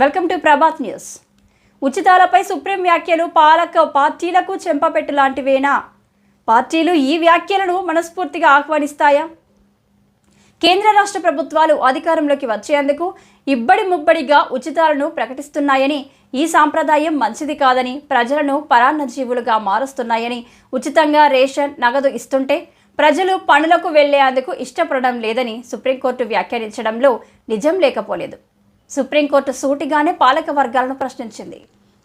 Welcome to Prabhat news. ఉచితాలపై supreme వ్యాఖ్యలు పాలక పార్టీలకు చెంపపెట్టు లాంటివేనా? పార్టీలు ఈ వ్యాఖ్యలను మనస్ఫూర్తిగా ఆహ్వానిస్తాయా? కేంద్ర రాష్ట్ర ప్రభుత్వాలు అధికారంలోకి వచ్చేందుకు ఇబ్బడి ముబ్బడిగా ఉచితాలను ప్రకటిస్తున్నాయని, ఈ సాంప్రదాయం మంచిది కాదని, ప్రజలను పరాన్నజీవులుగా మారుస్తున్నాయని, ఉచితంగా రేషన్ నగదు ఇస్తుంటే ప్రజలు పనులకు వెళ్లేందుకు ఇష్టపడడం లేదని సుప్రీంకోర్టు వ్యాఖ్యానించడంలో నిజం లేకపోలేదు. సుప్రీంకోర్టు సూటిగానే పాలక వర్గాలను ప్రశ్నించింది.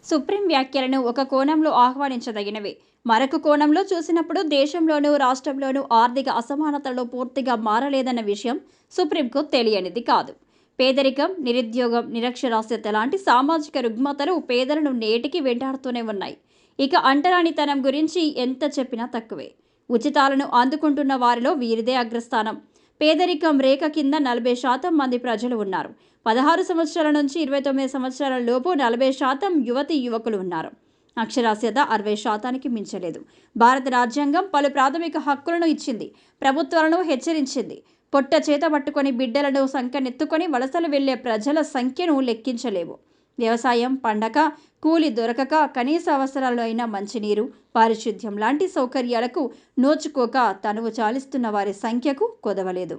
సుప్రీం వ్యాఖ్యలను ఒక కోణంలో ఆహ్వానించదగినవే, మరొక కోణంలో చూసినప్పుడు దేశంలోనూ రాష్ట్రంలోనూ ఆర్థిక అసమానతలు పూర్తిగా మారలేదన్న విషయం సుప్రీంకు తెలియనిది కాదు. పేదరికం, నిరుద్యోగం, నిరక్షరాస్యత లాంటి సామాజిక రుగ్మతలు పేదలను నేటికి వెంటాడుతూనే ఉన్నాయి. ఇక అంటరానితనం గురించి ఎంత చెప్పినా తక్కువే. ఉచితాలను అందుకుంటున్న వారిలో వీరిదే అగ్రస్థానం. పేదరికం రేఖ కింద 40% మంది ప్రజలు ఉన్నారు. 16 సంవత్సరాల నుంచి 29 సంవత్సరాల లోపు 40% యువతీ యువకులు ఉన్నారు. అక్షరాస్యత 60%కి మించలేదు. భారత రాజ్యాంగం పలు ప్రాథమిక హక్కులను ఇచ్చింది. ప్రభుత్వాలను హెచ్చరించింది. పొట్ట చేత పట్టుకొని బిడ్డలను సంఖ్యనెత్తుకొని వలసలు వెళ్లే ప్రజల సంఖ్యను లెక్కించలేవు. వ్యవసాయం పండక, కూలి దొరకక, కనీస అవసరాలు అయిన మంచినీరు, పారిశుద్ధ్యం లాంటి సౌకర్యాలకు నోచుకోక తనువు చాలిస్తున్న వారి సంఖ్యకు కొదవలేదు.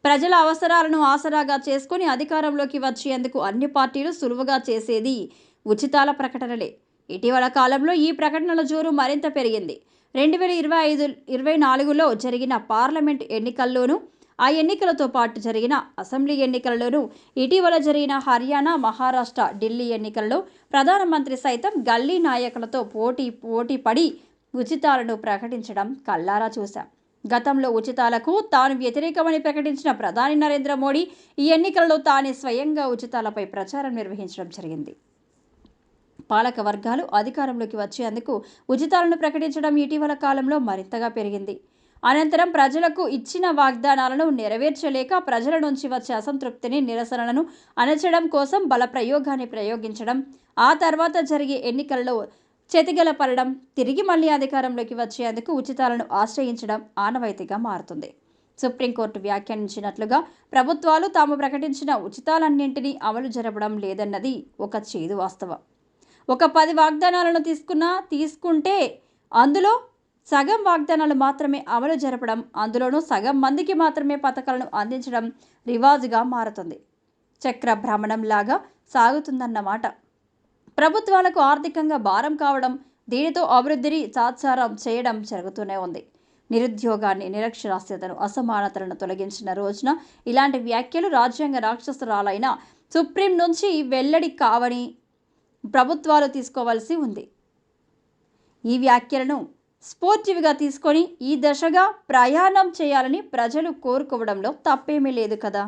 ప్రజల అవసరాలను ఆసరాగా చేసుకుని అధికారంలోకి వచ్చేందుకు అన్ని పార్టీలు సులువుగా చేసేది ఉచితాల ప్రకటనలే. ఇటీవల కాలంలో ఈ ప్రకటనల జోరు మరింత పెరిగింది. 2025-24లో జరిగిన పార్లమెంట్ ఎన్నికల్లోనూ, ఆ ఎన్నికలతో పాటు జరిగిన అసెంబ్లీ ఎన్నికలలోనూ, ఇటీవల జరిగిన హర్యానా, మహారాష్ట్ర, ఢిల్లీ ఎన్నికల్లో ప్రధానమంత్రి సైతం గల్లీ నాయకులతో పోటీ పడి ఉచితాలను ప్రకటించడం కల్లారా చూశాం. గతంలో ఉచితాలకు తాను వ్యతిరేకమని ప్రకటించిన ప్రధాని నరేంద్ర మోడీ ఈ ఎన్నికలలో తానే స్వయంగా ఉచితాలపై ప్రచారం నిర్వహించడం జరిగింది. పాలక వర్గాలు అధికారంలోకి వచ్చేందుకు ఉచితాలను ప్రకటించడం ఇటీవల కాలంలో మరింతగా పెరిగింది. అనంతరం ప్రజలకు ఇచ్చిన వాగ్దానాలను నెరవేర్చలేక ప్రజల నుంచి వచ్చే అసంతృప్తిని, నిరసనలను అణచడం కోసం బల ప్రయోగాన్ని ప్రయోగించడం, ఆ తర్వాత జరిగే ఎన్నికల్లో చెతిగలపడడం, తిరిగి మళ్లీ అధికారంలోకి వచ్చేందుకు ఉచితాలను ఆశ్రయించడం ఆనవాయితీగా మారుతుంది. సుప్రీంకోర్టు వ్యాఖ్యానించినట్లుగా ప్రభుత్వాలు తాము ప్రకటించిన ఉచితాలన్నింటినీ అమలు జరపడం లేదన్నది ఒక చేదు వాస్తవం. ఒక 10 వాగ్దానాలను తీసుకుంటే అందులో సగం వాగ్దానాలు మాత్రమే అమలు జరపడం, అందులోనూ సగం మందికి మాత్రమే పథకాలను అందించడం రివాజుగా మారుతుంది. చక్ర భ్రమణం లాగా సాగుతుందన్నమాట. ప్రభుత్వాలకు ఆర్థికంగా భారం కావడం, దీనితో అభివృద్ధిని తాత్సారం చేయడం జరుగుతూనే ఉంది. నిరుద్యోగాన్ని, నిరక్షరాస్యతను, అసమానతలను తొలగించిన రోజున ఇలాంటి వ్యాఖ్యలు రాజ్యాంగ రాక్షసురాలైన సుప్రీం నుంచి వెల్లడి కావని ప్రభుత్వాలు తీసుకోవాల్సి ఉంది. ఈ వ్యాఖ్యలను స్పోర్టివ్గా తీసుకొని ఈ దశగా ప్రయాణం చేయాలని ప్రజలు కోరుకోవడంలో తప్పేమీ లేదు కదా.